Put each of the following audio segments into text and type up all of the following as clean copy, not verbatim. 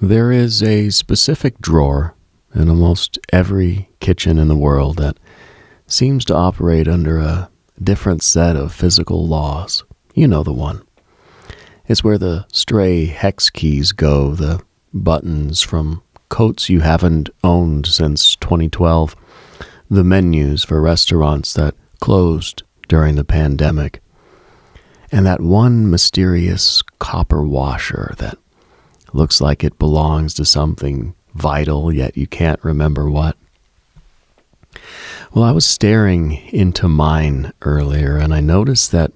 There is a specific drawer in almost every kitchen in the world that seems to operate under a different set of physical laws. You know the one. It's where the stray hex keys go, the buttons from coats you haven't owned since 2012, the menus for restaurants that closed during the pandemic, and that one mysterious copper washer that looks like it belongs to something vital, yet you can't remember what. Well, I was staring into mine earlier, and I noticed that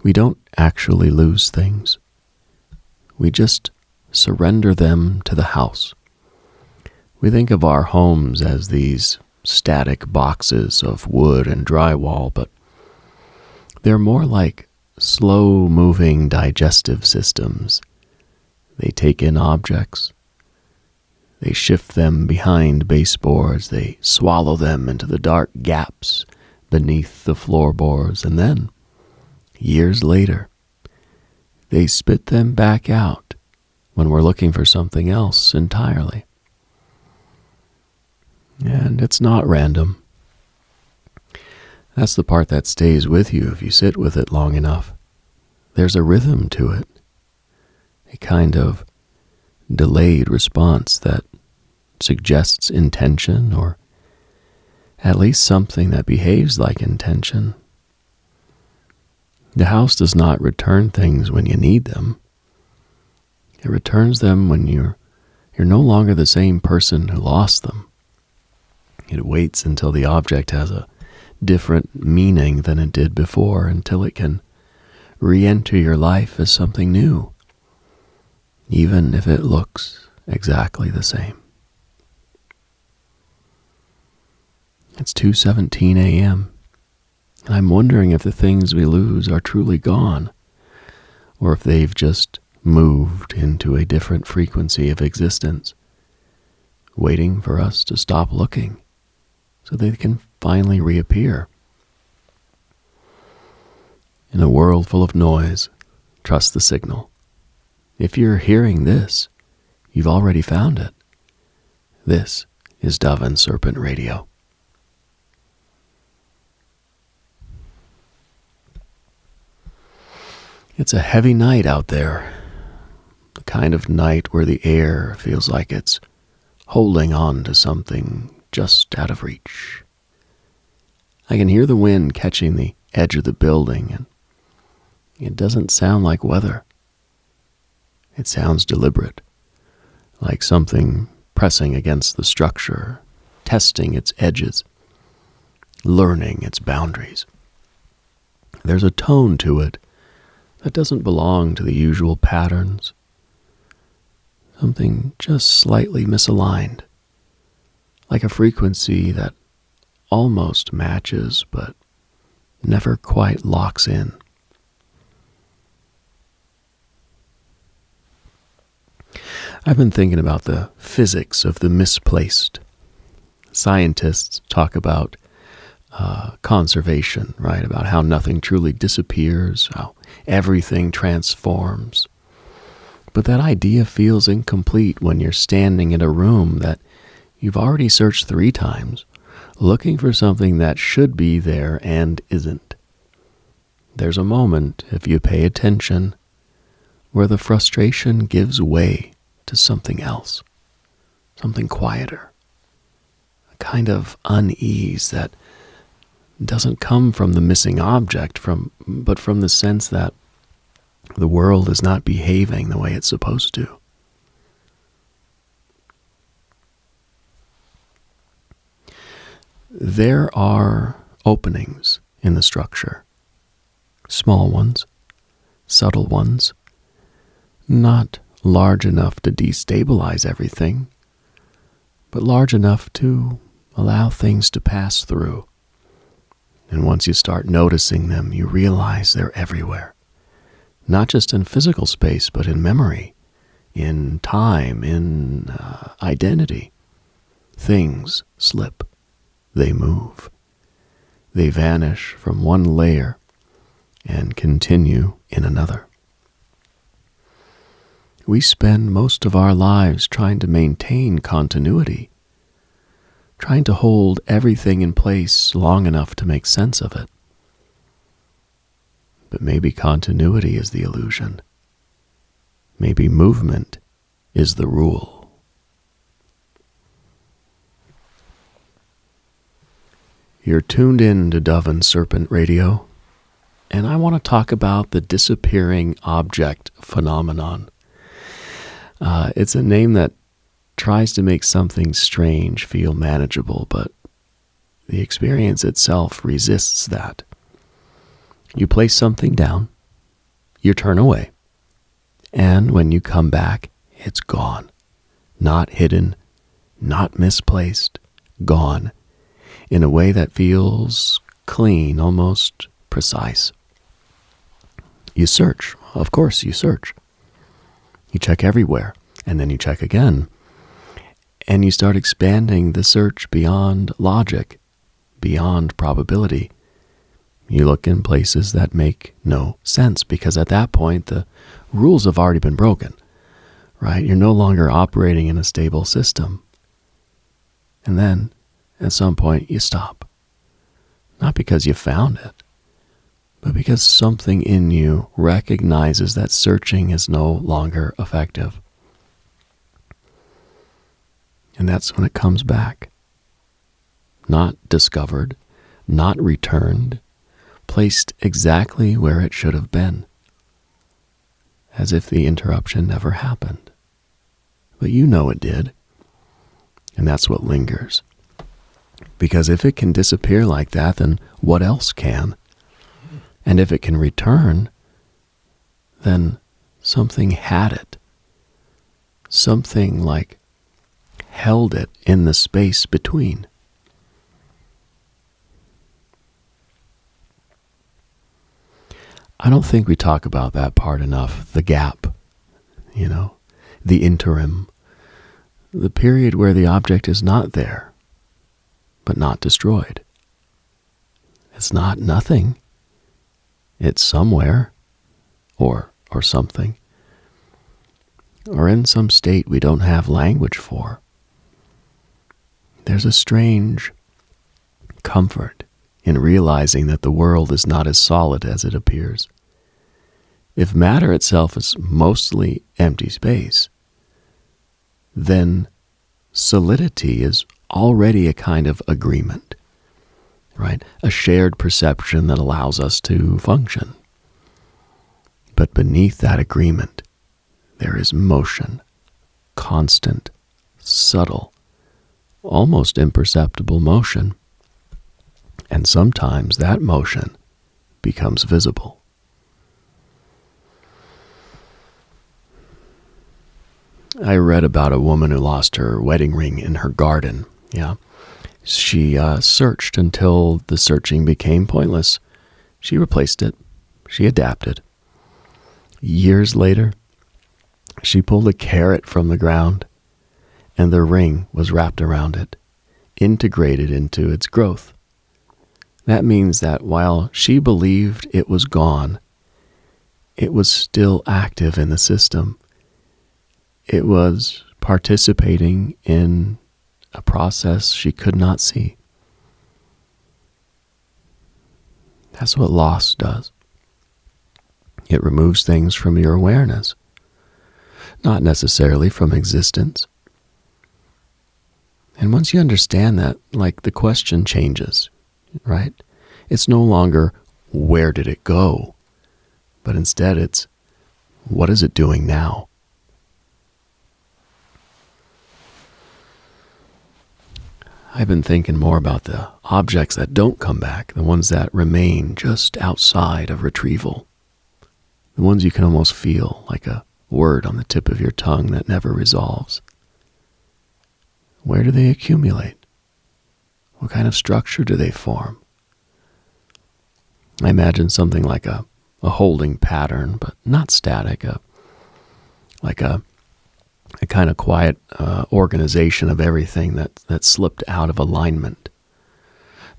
we don't actually lose things. We just surrender them to the house. We think of our homes as these static boxes of wood and drywall, but they're more like slow-moving digestive systems. They take in objects. They shift them behind baseboards. They swallow them into the dark gaps beneath the floorboards. And then, years later, they spit them back out when we're looking for something else entirely. And it's not random. That's the part that stays with you if you sit with it long enough. There's a rhythm to it. A kind of delayed response that suggests intention, or at least something that behaves like intention. The house does not return things when you need them. It returns them when you're no longer the same person who lost them. It waits until the object has a different meaning than it did before, until it can re-enter your life as something new, even if it looks exactly the same. It's 2:17 a.m., and I'm wondering if the things we lose are truly gone, or if they've just moved into a different frequency of existence, waiting for us to stop looking so they can finally reappear. In a world full of noise, trust the signal. If you're hearing this, you've already found it. This is Dove and Serpent Radio. It's a heavy night out there, the kind of night where the air feels like it's holding on to something just out of reach. I can hear the wind catching the edge of the building, and it doesn't sound like weather. It sounds deliberate, like something pressing against the structure, testing its edges, learning its boundaries. There's a tone to it that doesn't belong to the usual patterns. Something just slightly misaligned, like a frequency that almost matches but never quite locks in. I've been thinking about the physics of the misplaced. Scientists talk about conservation, right? About how nothing truly disappears, how everything transforms. But that idea feels incomplete when you're standing in a room that you've already searched 3 times, looking for something that should be there and isn't. There's a moment, if you pay attention, where the frustration gives way to something else, something quieter, a kind of unease that doesn't come from the missing object, but from the sense that the world is not behaving the way it's supposed to. There are openings in the structure, small ones, subtle ones, not large enough to destabilize everything, but large enough to allow things to pass through. And once you start noticing them, you realize they're everywhere. Not just in physical space, but in memory, in time, in identity. Things slip. They move. They vanish from one layer and continue in another. We spend most of our lives trying to maintain continuity, trying to hold everything in place long enough to make sense of it. But maybe continuity is the illusion. Maybe movement is the rule. You're tuned in to Dove and Serpent Radio, and I want to talk about the disappearing object phenomenon. It's a name that tries to make something strange feel manageable, but the experience itself resists that. You place something down, you turn away, and when you come back, it's gone. Not hidden, not misplaced, gone, in a way that feels clean, almost precise. You search, of course you search. You check everywhere, and then you check again, and you start expanding the search beyond logic, beyond probability. You look in places that make no sense, because at that point the rules have already been broken, right? You're no longer operating in a stable system. And then, at some point, you stop. Not because you found it, but because something in you recognizes that searching is no longer effective. And that's when it comes back. Not discovered, not returned, placed exactly where it should have been, as if the interruption never happened. But you know it did, and that's what lingers. Because if it can disappear like that, then what else can? And if it can return, then something had it. Something like held it in the space between. I don't think we talk about that part enough, the gap, the interim, the period where the object is not there, but not destroyed. It's not nothing. It's somewhere, or something, or in some state we don't have language for. There's a strange comfort in realizing that the world is not as solid as it appears. If matter itself is mostly empty space, then solidity is already a kind of agreement, right? A shared perception that allows us to function. But beneath that agreement, there is motion, constant, subtle, almost imperceptible motion. And sometimes that motion becomes visible. I read about a woman who lost her wedding ring in her garden. She searched until the searching became pointless. She replaced it. She adapted. Years later, she pulled a carrot from the ground, and the ring was wrapped around it, integrated into its growth. That means that while she believed it was gone, it was still active in the system. It was participating in a process she could not see. That's what loss does. It removes things from your awareness, not necessarily from existence. And once you understand that, the question changes, right? It's no longer, where did it go? But instead it's, what is it doing now? I've been thinking more about the objects that don't come back, the ones that remain just outside of retrieval, the ones you can almost feel, like a word on the tip of your tongue that never resolves. Where do they accumulate? What kind of structure do they form? I imagine something like a holding pattern, but not static, like a kind of quiet organization of everything that slipped out of alignment.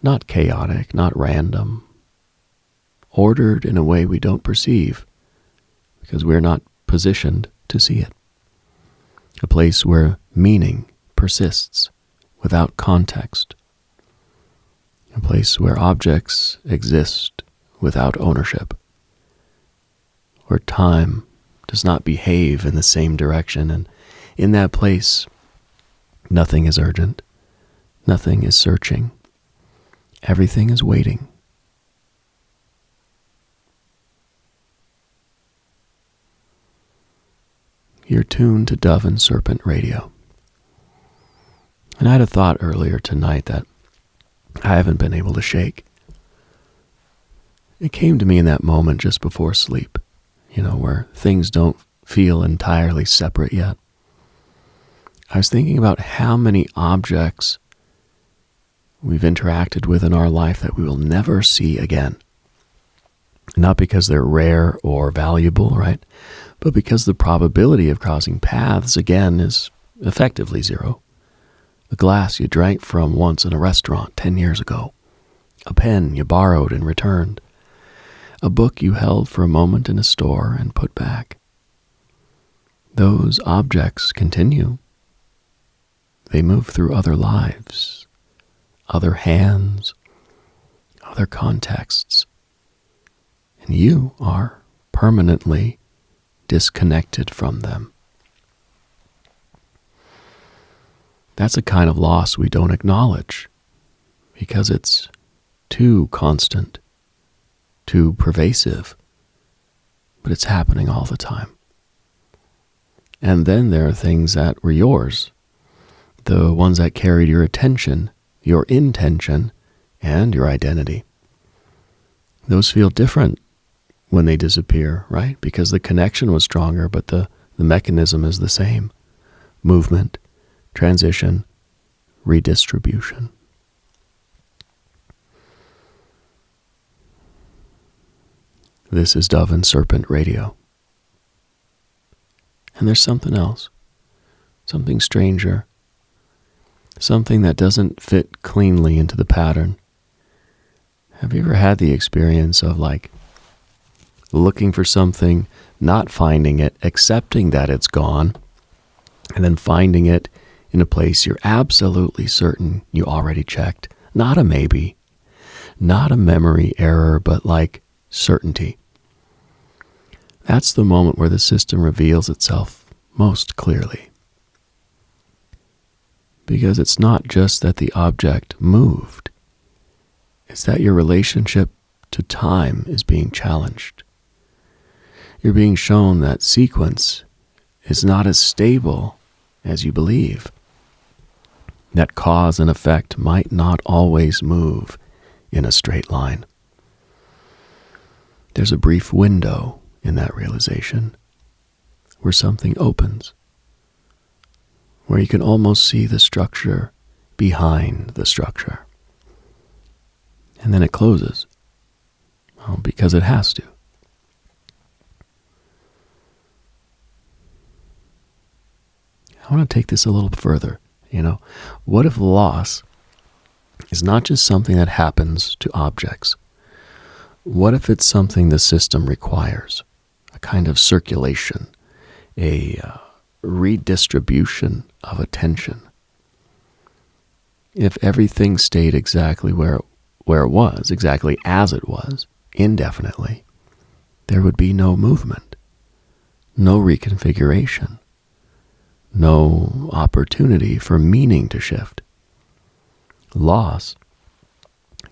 Not chaotic, not random. Ordered in a way we don't perceive, because we're not positioned to see it. a place where meaning persists without context, a place where objects exist without ownership, where time does not behave in the same direction, and in that place, nothing is urgent, nothing is searching, everything is waiting. You're tuned to Dove and Serpent Radio. And I had a thought earlier tonight that I haven't been able to shake. It came to me in that moment just before sleep, where things don't feel entirely separate yet. I was thinking about how many objects we've interacted with in our life that we will never see again. Not because they're rare or valuable, right? But because the probability of crossing paths again is effectively zero. A glass you drank from once in a restaurant 10 years ago. A pen you borrowed and returned. A book you held for a moment in a store and put back. Those objects continue. They move through other lives, other hands, other contexts. And you are permanently disconnected from them. That's a kind of loss we don't acknowledge because it's too constant, too pervasive, but it's happening all the time. And then there are things that were yours, the ones that carried your attention, your intention, and your identity. Those feel different when they disappear, right? Because the connection was stronger, but the mechanism is the same. Movement, transition, redistribution. This is Dove and Serpent Radio. And there's something else, something stranger, something that doesn't fit cleanly into the pattern. Have you ever had the experience of looking for something, not finding it, accepting that it's gone, and then finding it in a place you're absolutely certain you already checked? Not a maybe, not a memory error, but certainty. That's the moment where the system reveals itself most clearly. Because it's not just that the object moved, it's that your relationship to time is being challenged. You're being shown that sequence is not as stable as you believe. That cause and effect might not always move in a straight line. There's a brief window in that realization where something opens, where you can almost see the structure behind the structure. And then it closes, because it has to. I want to take this a little further. What if loss is not just something that happens to objects? What if it's something the system requires? A kind of circulation, a redistribution of attention. If everything stayed exactly where it was, exactly as it was, indefinitely, there would be no movement, no reconfiguration, no opportunity for meaning to shift. Loss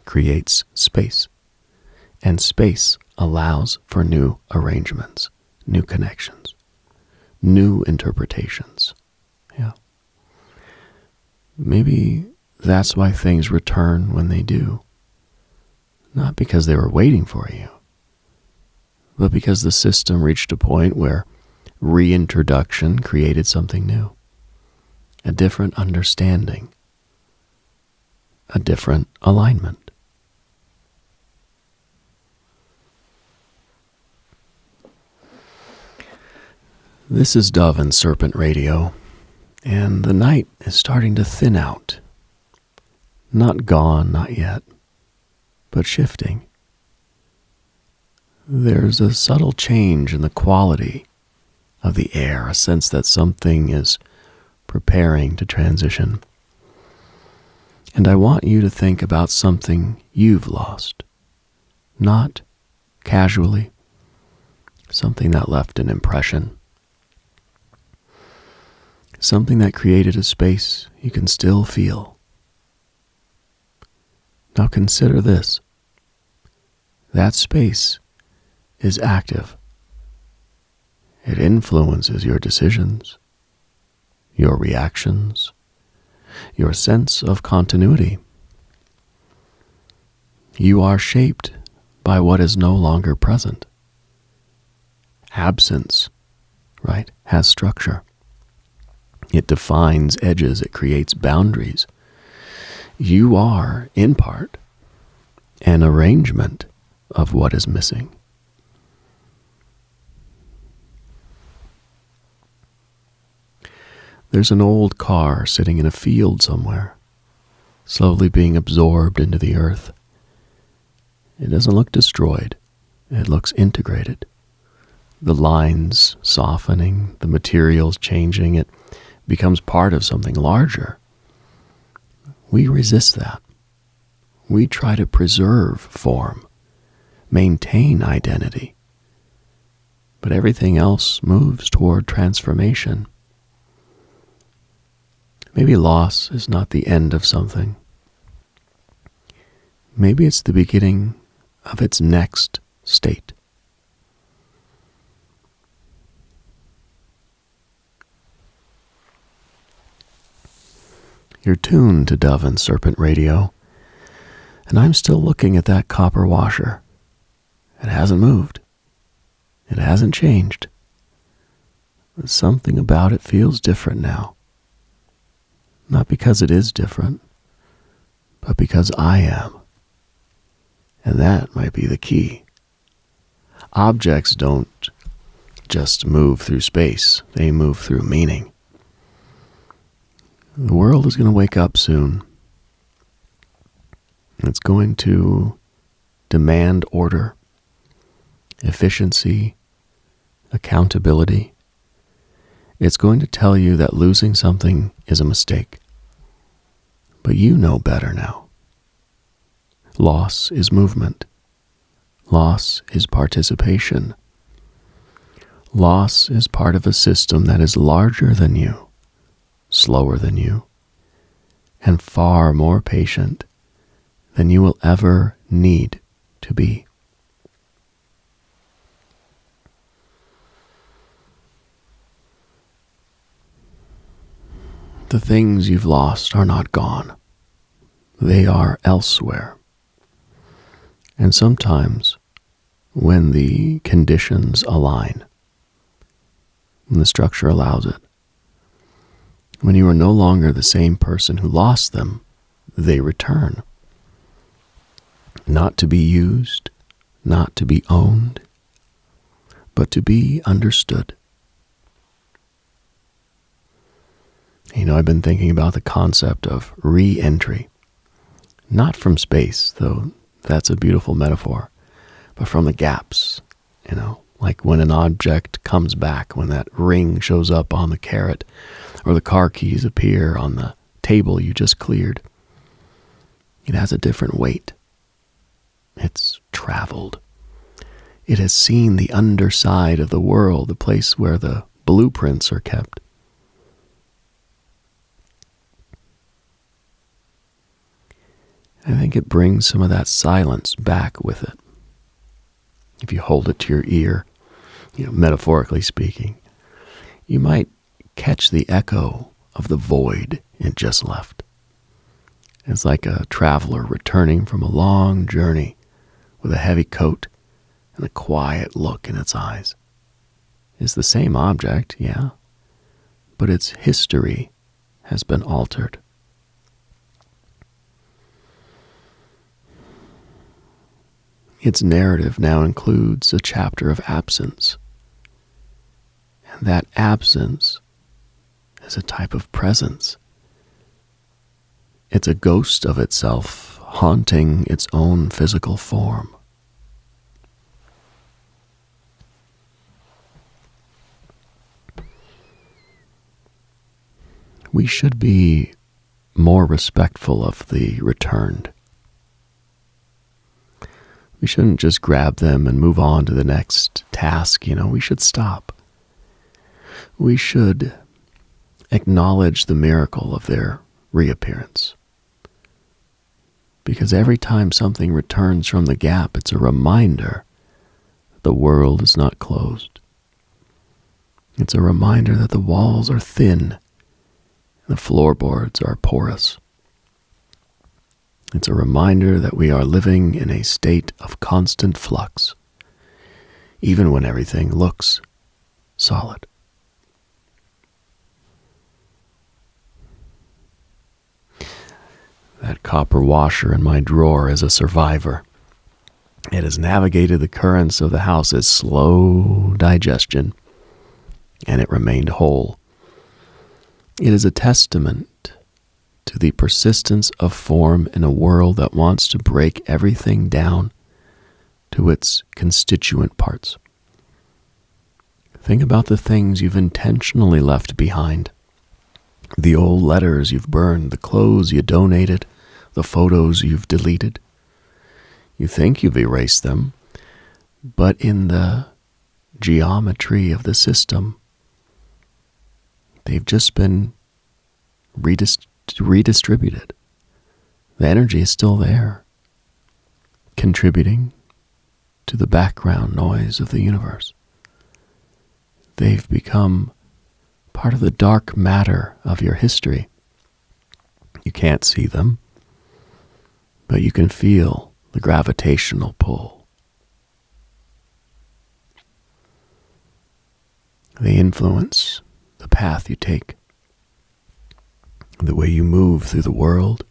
creates space, and space allows for new arrangements, new connections, new interpretations. Yeah. Maybe that's why things return when they do. Not because they were waiting for you, but because the system reached a point where reintroduction created something new, a different understanding, a different alignment. This is Dove and Serpent Radio, and the night is starting to thin out. Not gone, not yet, but shifting. There's a subtle change in the quality of the air, a sense that something is preparing to transition. And I want you to think about something you've lost, not casually, something that left an impression, something that created a space you can still feel. Now consider this. That space is active. It influences your decisions, your reactions, your sense of continuity. You are shaped by what is no longer present. Absence, right, has structure. It defines edges, it creates boundaries. You are, in part, an arrangement of what is missing. There's an old car sitting in a field somewhere, slowly being absorbed into the earth. It doesn't look destroyed. It looks integrated. The lines softening, the materials changing, it becomes part of something larger. We resist that. We try to preserve form, maintain identity. But everything else moves toward transformation. Maybe loss is not the end of something. Maybe it's the beginning of its next state. You're tuned to Dove and Serpent Radio, and I'm still looking at that copper washer. It hasn't moved. It hasn't changed. But something about it feels different now. Not because it is different, but because I am. And that might be the key. Objects don't just move through space, they move through meaning. The world is going to wake up soon. It's going to demand order, efficiency, accountability. It's going to tell you that losing something is a mistake. But you know better now. Loss is movement. Loss is participation. Loss is part of a system that is larger than you, slower than you, and far more patient than you will ever need to be. The things you've lost are not gone. They are elsewhere. And sometimes, when the conditions align, when the structure allows it, when you are no longer the same person who lost them, they return. Not to be used, not to be owned, but to be understood. You know, I've been thinking about the concept of re-entry. Not from space, though that's a beautiful metaphor, but from the gaps, like when an object comes back, when that ring shows up on the carrot, or the car keys appear on the table you just cleared. It has a different weight. It's traveled. It has seen the underside of the world, the place where the blueprints are kept. I think it brings some of that silence back with it. If you hold it to your ear, metaphorically speaking, you might catch the echo of the void it just left. It's like a traveler returning from a long journey with a heavy coat and a quiet look in its eyes. It's the same object, yeah, but its history has been altered. Its narrative now includes a chapter of absence. And that absence is a type of presence. It's a ghost of itself haunting its own physical form. we should be more respectful of the returned. We shouldn't just grab them and move on to the next task, we should stop. We should acknowledge the miracle of their reappearance. Because every time something returns from the gap, it's a reminder that the world is not closed. It's a reminder that the walls are thin and the floorboards are porous. It's a reminder that we are living in a state of constant flux, even when everything looks solid. That copper washer in my drawer is a survivor. It has navigated the currents of the house's slow digestion, and it remained whole. It is a testament to the persistence of form in a world that wants to break everything down to its constituent parts. Think about the things you've intentionally left behind. The old letters you've burned, the clothes you donated, the photos you've deleted. You think you've erased them, but in the geometry of the system, they've just been redistributed. The energy is still there, contributing to the background noise of the universe. They've become part of the dark matter of your history. You can't see them, but you can feel the gravitational pull. They influence the path you take, the way you move through the world,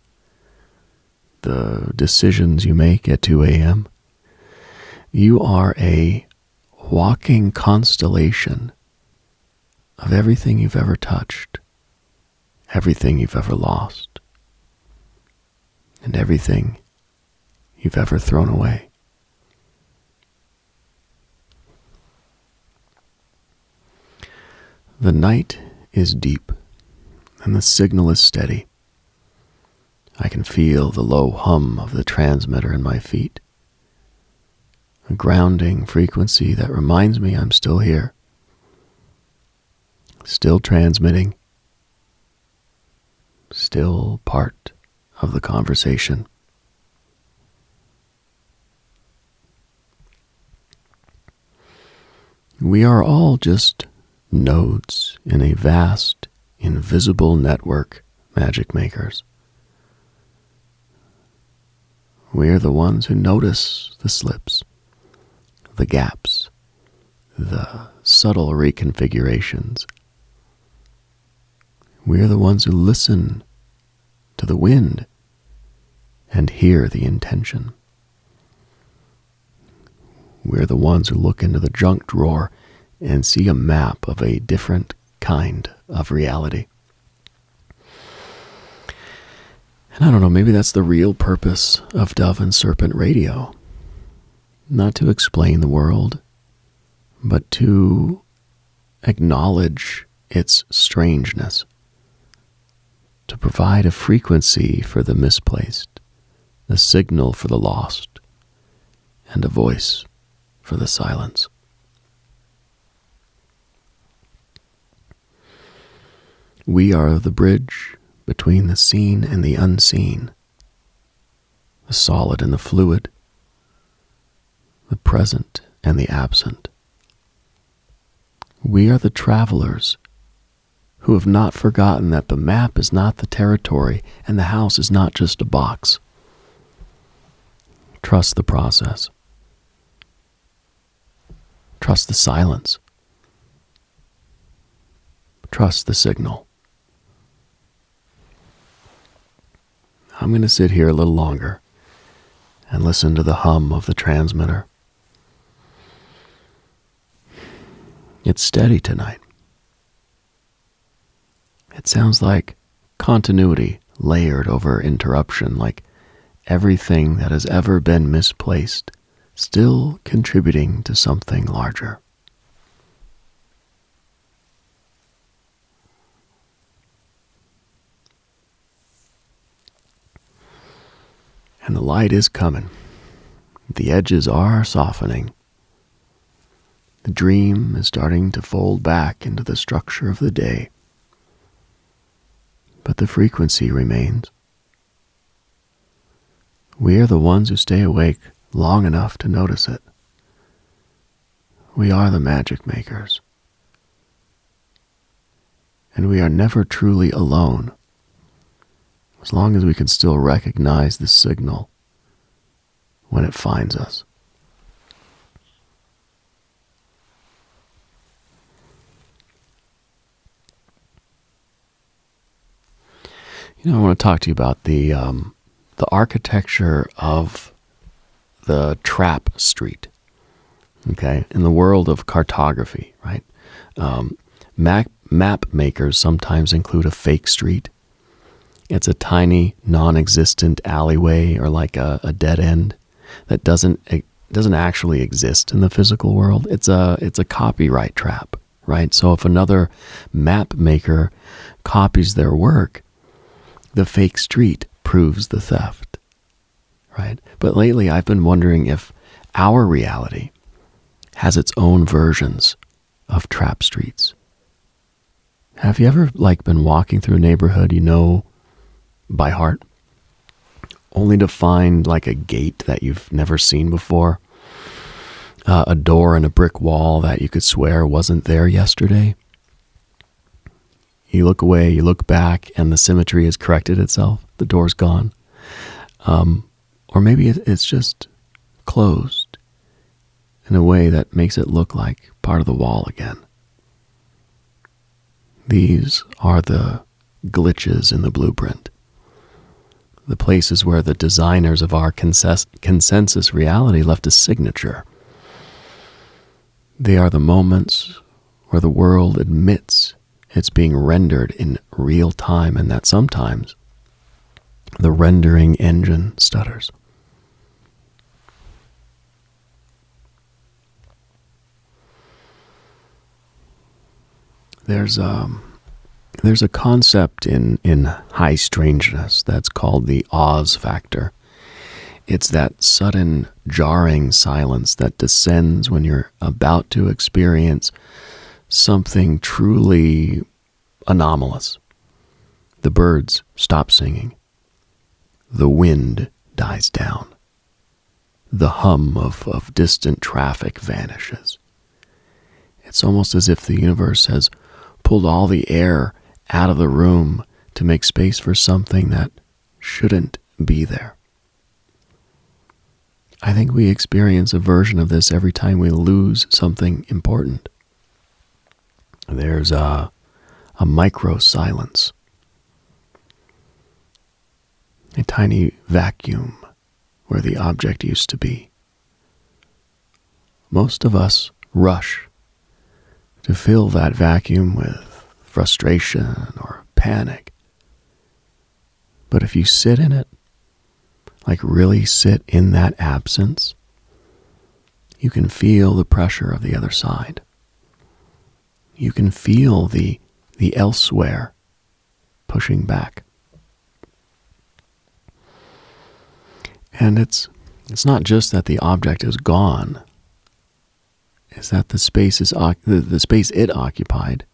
the decisions you make at 2 a.m. You are a walking constellation of everything you've ever touched, everything you've ever lost, and everything you've ever thrown away. The night is deep, and the signal is steady. I can feel the low hum of the transmitter in my feet, a grounding frequency that reminds me I'm still here, still transmitting, still part of the conversation. We are all just nodes in a vast, invisible network, magic makers. We are the ones who notice the slips, the gaps, the subtle reconfigurations. We are the ones who listen to the wind and hear the intention. We're the ones who look into the junk drawer and see a map of a different kind of reality. And I don't know, maybe that's the real purpose of Dove and Serpent Radio. Not to explain the world, but to acknowledge its strangeness. To provide a frequency for the misplaced, a signal for the lost, and a voice for the silence. We are the bridge between the seen and the unseen, the solid and the fluid, the present and the absent. We are the travelers who have not forgotten that the map is not the territory and the house is not just a box. Trust the process. Trust the silence. Trust the signal. I'm going to sit here a little longer and listen to the hum of the transmitter. It's steady tonight. It sounds like continuity layered over interruption, like everything that has ever been misplaced, still contributing to something larger. And the light is coming. The edges are softening. The dream is starting to fold back into the structure of the day. But the frequency remains. We are the ones who stay awake long enough to notice it. We are the magic makers. And we are never truly alone, as long as we can still recognize the signal when it finds us. I want to talk to you about the architecture of the trap street. Okay, in the world of cartography, right? Map makers sometimes include a fake street. It's a tiny, non-existent alleyway or like a dead end that doesn't actually exist in the physical world. It's a copyright trap, right? So if another map maker copies their work, the fake street proves the theft, right? But lately I've been wondering if our reality has its own versions of trap streets. Have you ever been walking through a neighborhood you know by heart, only to find a gate that you've never seen before, a door in a brick wall that you could swear wasn't there yesterday? You look away, you look back, and the symmetry has corrected itself. The door's gone. Or maybe it's just closed in a way that makes it look like part of the wall again. These are the glitches in the blueprint. The places where the designers of our consensus reality left a signature. They are the moments where the world admits it's being rendered in real time, and that sometimes the rendering engine stutters. There's a concept in high strangeness that's called the Oz factor. It's that sudden, jarring silence that descends when you're about to experience something truly anomalous. The birds stop singing. The wind dies down. The hum of distant traffic vanishes. It's almost as if the universe has pulled all the air out of the room to make space for something that shouldn't be there. I think we experience a version of this every time we lose something important. There's a micro silence, a tiny vacuum where the object used to be. Most of us rush to fill that vacuum with frustration or panic. But if you sit in it, really sit in that absence, you can feel the pressure of the other side. You can feel the elsewhere pushing back. And it's not just that the object is gone. It's that the space it occupied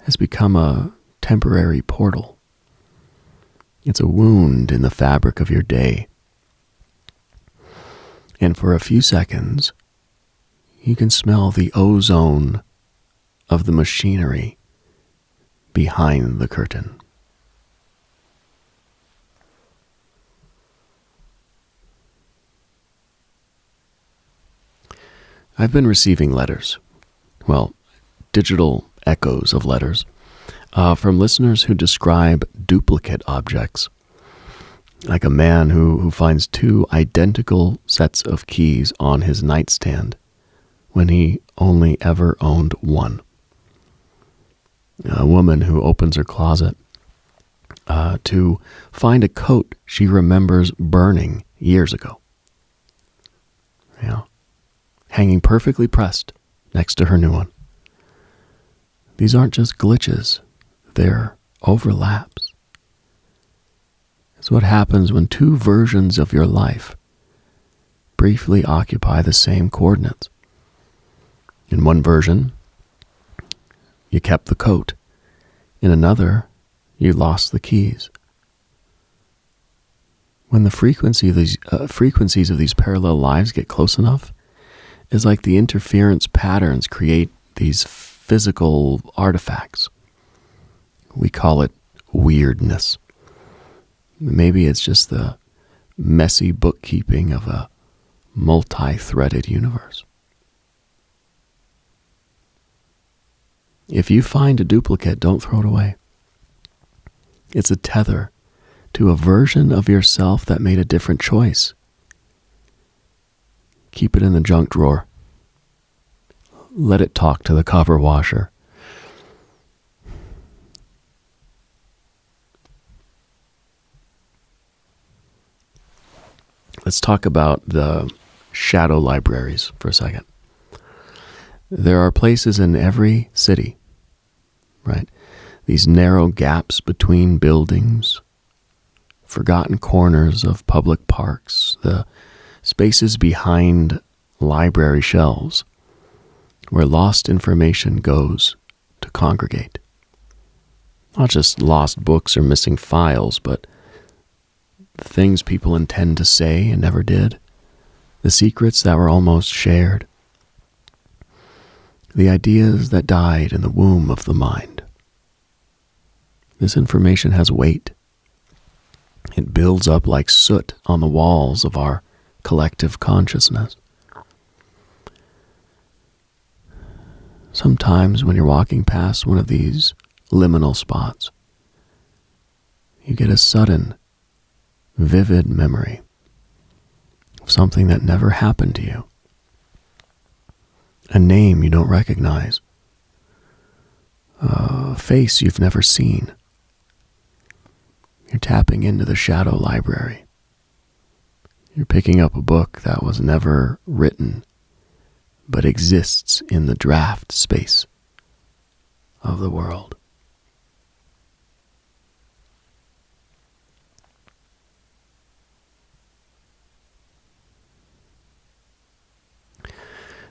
has become a temporary portal. It's a wound in the fabric of your day. And for a few seconds, you can smell the ozone of the machinery behind the curtain. I've been receiving letters, digital echoes of letters, from listeners who describe duplicate objects, like a man who finds two identical sets of keys on his nightstand when he only ever owned one. A woman who opens her closet to find a coat she remembers burning years ago, hanging perfectly pressed next to her new one. These aren't just glitches, they're overlaps. It's what happens when two versions of your life briefly occupy the same coordinates. In one version, you kept the coat. In another, you lost the keys. When the frequencies of these parallel lives get close enough, it's like the interference patterns create these physical artifacts. We call it weirdness. Maybe it's just the messy bookkeeping of a multi-threaded universe. If you find a duplicate, don't throw it away. It's a tether to a version of yourself that made a different choice. Keep it in the junk drawer. Let it talk to the cover washer. Let's talk about the shadow libraries for a second. There are places in every city, right? These narrow gaps between buildings, forgotten corners of public parks, the spaces behind library shelves where lost information goes to congregate. Not just lost books or missing files, but things people intend to say and never did, the secrets that were almost shared, the ideas that died in the womb of the mind. This information has weight. It builds up like soot on the walls of our collective consciousness. Sometimes when you're walking past one of these liminal spots, you get a sudden, vivid memory of something that never happened to you. A name you don't recognize. A face you've never seen. You're tapping into the shadow library. You're picking up a book that was never written, but exists in the draft space of the world.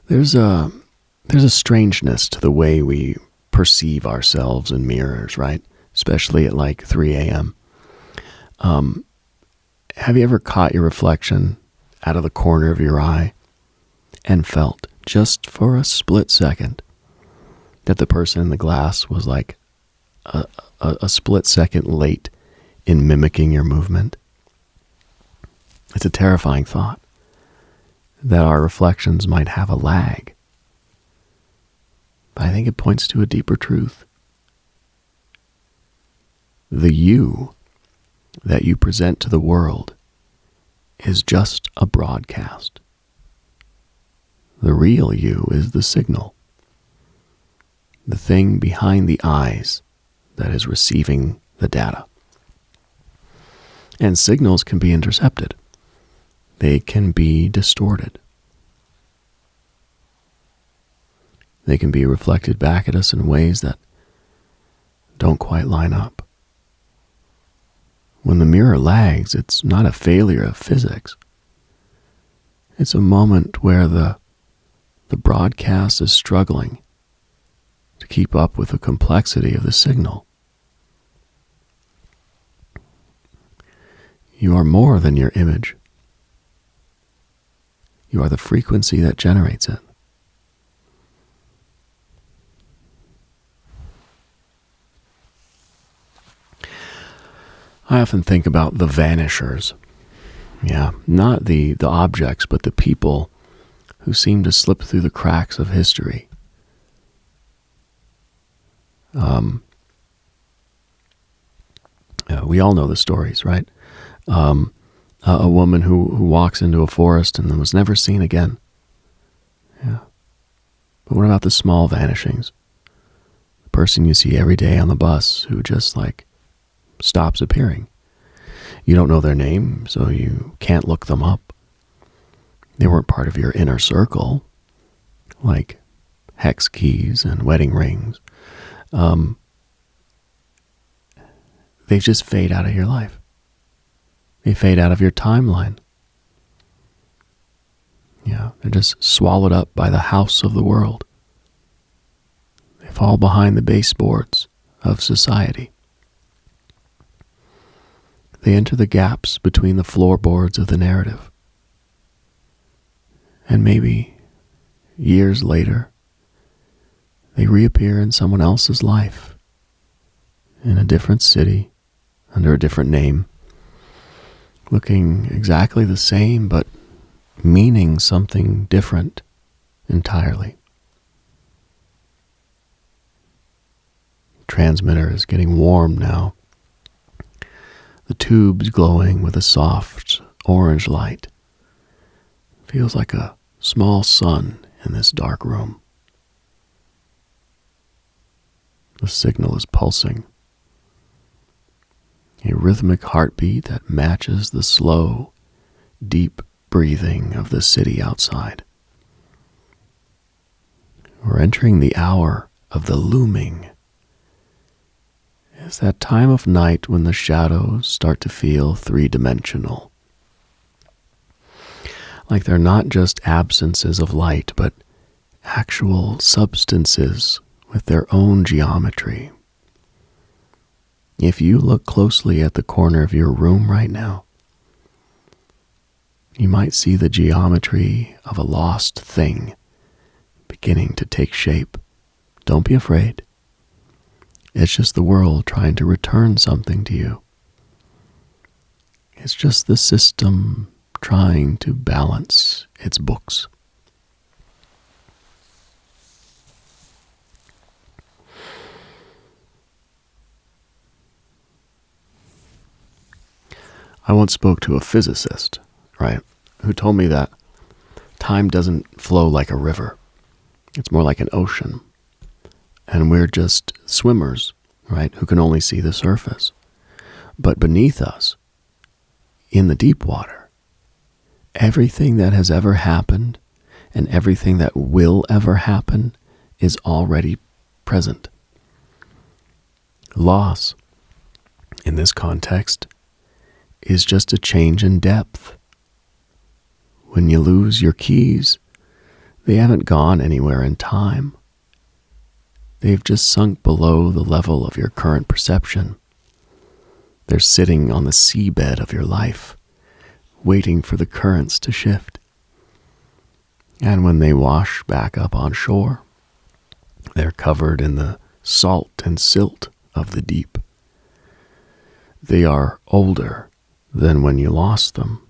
There's a strangeness to the way we perceive ourselves in mirrors, right? Especially at like 3 a.m. Have you ever caught your reflection out of the corner of your eye and felt, just for a split second, that the person in the glass was like a split second late in mimicking your movement? It's a terrifying thought that our reflections might have a lag. But I think it points to a deeper truth. The you that you present to the world is just a broadcast. The real you is the signal, the thing behind the eyes that is receiving the data. And signals can be intercepted. They can be distorted. They can be reflected back at us in ways that don't quite line up. When the mirror lags, it's not a failure of physics. It's a moment where the broadcast is struggling to keep up with the complexity of the signal. You are more than your image. You are the frequency that generates it. I often think about the vanishers. Yeah, not the objects, but the people who seem to slip through the cracks of history. We all know the stories, right? A woman who walks into a forest and then was never seen again. Yeah. But what about the small vanishings? The person you see every day on the bus who just stops appearing. You don't know their name, so you can't look them up. They weren't part of your inner circle, like hex keys and wedding rings. They just fade out of your life. They fade out of your timeline. Yeah, they're just swallowed up by the house of the world. They fall behind the baseboards of society. They enter the gaps between the floorboards of the narrative. And maybe years later, they reappear in someone else's life, in a different city, under a different name, looking exactly the same, but meaning something different entirely. Transmitter is getting warm now. The tube's glowing with a soft orange light. Feels like a small sun in this dark room. The signal is pulsing. A rhythmic heartbeat that matches the slow, deep breathing of the city outside. We're entering the hour of the looming. It's that time of night when the shadows start to feel three-dimensional. Like they're not just absences of light, but actual substances with their own geometry. If you look closely at the corner of your room right now, you might see the geometry of a lost thing beginning to take shape. Don't be afraid. It's just the world trying to return something to you. It's just the system trying to balance its books. I once spoke to a physicist, right, who told me that time doesn't flow like a river. It's more like an ocean. And we're just swimmers, right, who can only see the surface. But beneath us, in the deep water, everything that has ever happened and everything that will ever happen is already present. Loss, in this context, is just a change in depth. When you lose your keys, they haven't gone anywhere in time. They've just sunk below the level of your current perception. They're sitting on the seabed of your life, waiting for the currents to shift. And when they wash back up on shore, they're covered in the salt and silt of the deep. They are older than when you lost them,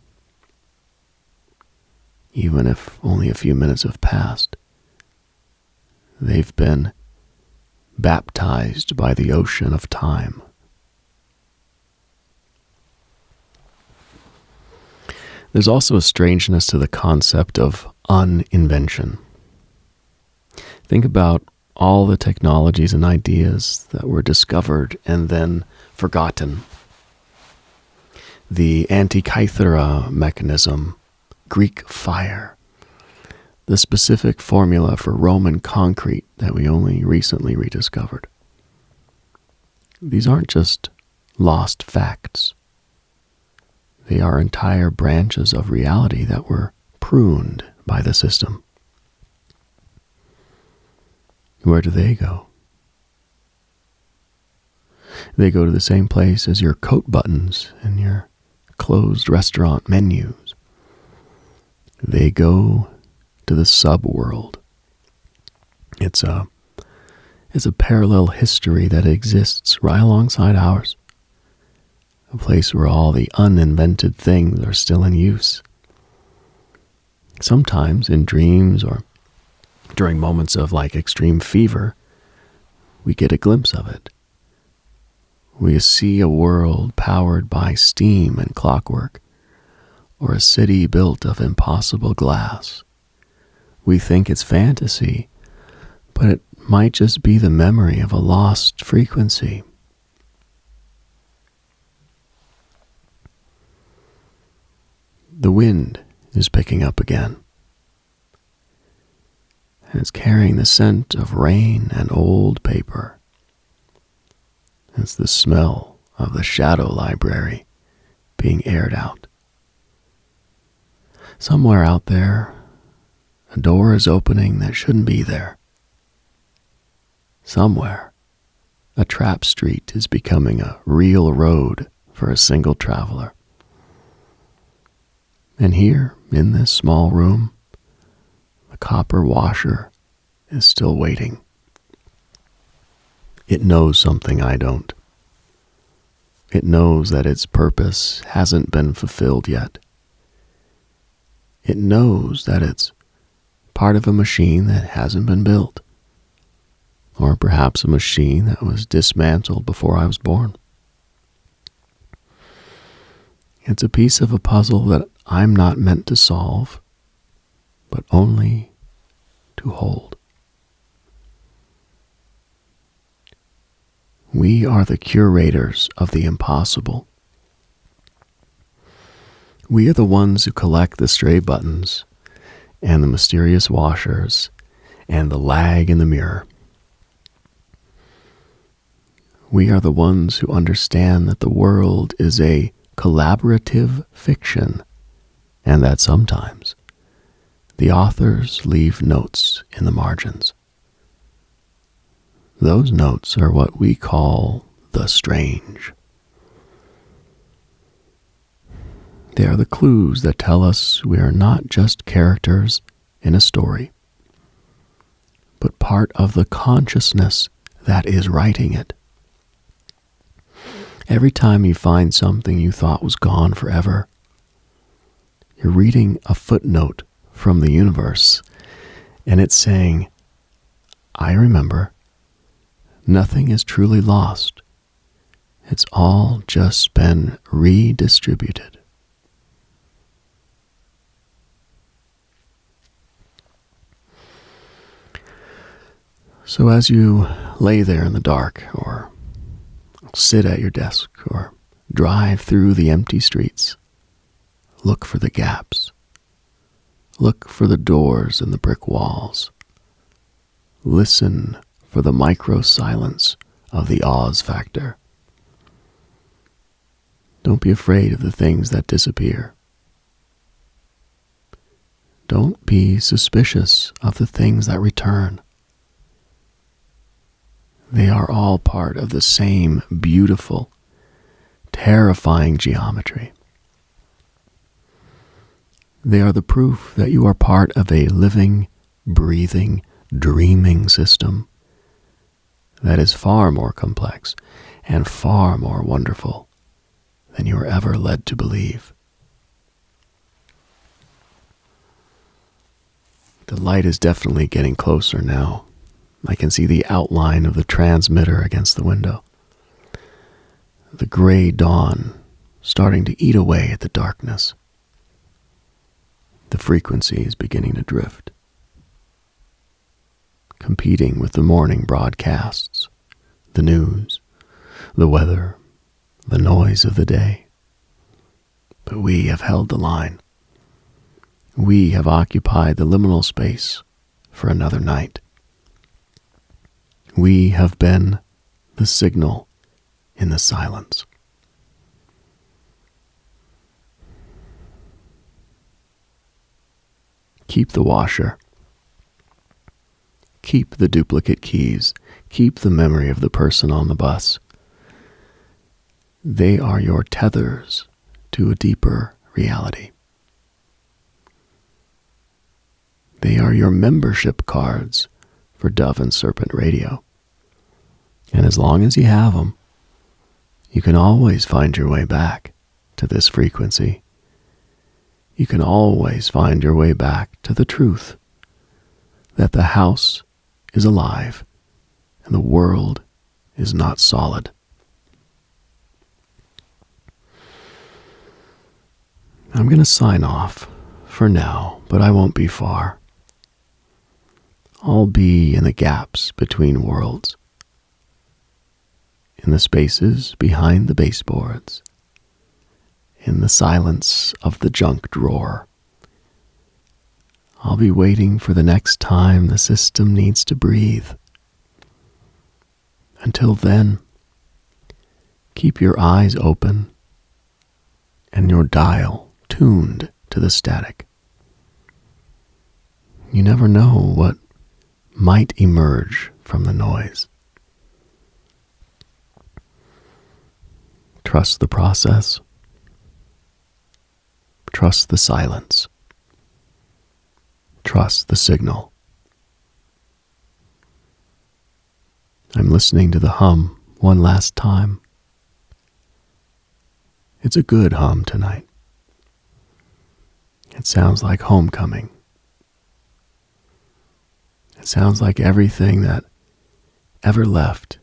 even if only a few minutes have passed. They've been baptized by the ocean of time. There's also a strangeness to the concept of uninvention. Think about all the technologies and ideas that were discovered and then forgotten. The Antikythera mechanism, Greek fire, the specific formula for Roman concrete that we only recently rediscovered. These aren't just lost facts. They are entire branches of reality that were pruned by the system. Where do they go? They go to the same place as your coat buttons and your closed restaurant menus. They go to the subworld. It's a parallel history that exists right alongside ours. A place where all the uninvented things are still in use. Sometimes in dreams or during moments of extreme fever, we get a glimpse of it. We see a world powered by steam and clockwork, or a city built of impossible glass. We think it's fantasy, but it might just be the memory of a lost frequency. The wind is picking up again, and it's carrying the scent of rain and old paper. It's the smell of the shadow library being aired out. Somewhere out there, a door is opening that shouldn't be there. Somewhere, a trap street is becoming a real road for a single traveler. And here, in this small room, the copper washer is still waiting. It knows something I don't. It knows that its purpose hasn't been fulfilled yet. It knows that it's part of a machine that hasn't been built, or perhaps a machine that was dismantled before I was born. It's a piece of a puzzle that I'm not meant to solve, but only to hold. We are the curators of the impossible. We are the ones who collect the stray buttons and the mysterious washers and the lag in the mirror. We are the ones who understand that the world is a collaborative fiction and that sometimes the authors leave notes in the margins. Those notes are what we call the strange. They are the clues that tell us we are not just characters in a story, but part of the consciousness that is writing it. Every time you find something you thought was gone forever, you're reading a footnote from the universe, and it's saying, I remember, nothing is truly lost. It's all just been redistributed. So as you lay there in the dark, or sit at your desk, or drive through the empty streets, look for the gaps. Look for the doors in the brick walls. Listen for the micro-silence of the Oz factor. Don't be afraid of the things that disappear. Don't be suspicious of the things that return. They are all part of the same beautiful, terrifying geometry. They are the proof that you are part of a living, breathing, dreaming system that is far more complex and far more wonderful than you were ever led to believe. The light is definitely getting closer now. I can see the outline of the transmitter against the window. The gray dawn starting to eat away at the darkness. The frequency is beginning to drift, competing with the morning broadcasts, the news, the weather, the noise of the day. But we have held the line. We have occupied the liminal space for another night. We have been the signal in the silence. Keep the washer. Keep the duplicate keys. Keep the memory of the person on the bus. They are your tethers to a deeper reality. They are your membership cards for Dove and Serpent Radio. And as long as you have them, you can always find your way back to this frequency. You can always find your way back to the truth that the house is alive and the world is not solid. I'm going to sign off for now, but I won't be far. I'll be in the gaps between worlds, in the spaces behind the baseboards, in the silence of the junk drawer. I'll be waiting for the next time the system needs to breathe. Until then, keep your eyes open and your dial tuned to the static. You never know what might emerge from the noise. Trust the process. Trust the silence. Trust the signal. I'm listening to the hum one last time. It's a good hum tonight. It sounds like homecoming. It sounds like everything that ever left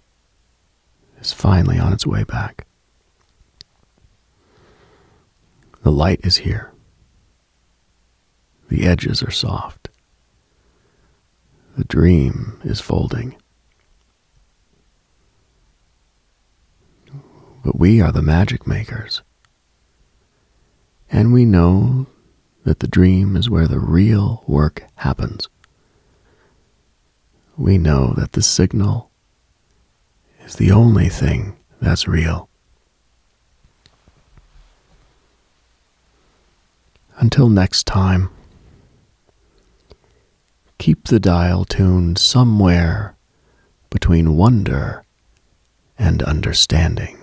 is finally on its way back. The light is here. The edges are soft. The dream is folding. But we are the magic makers. And we know that the dream is where the real work happens. We know that the signal is the only thing that's real. Until next time, keep the dial tuned somewhere between wonder and understanding.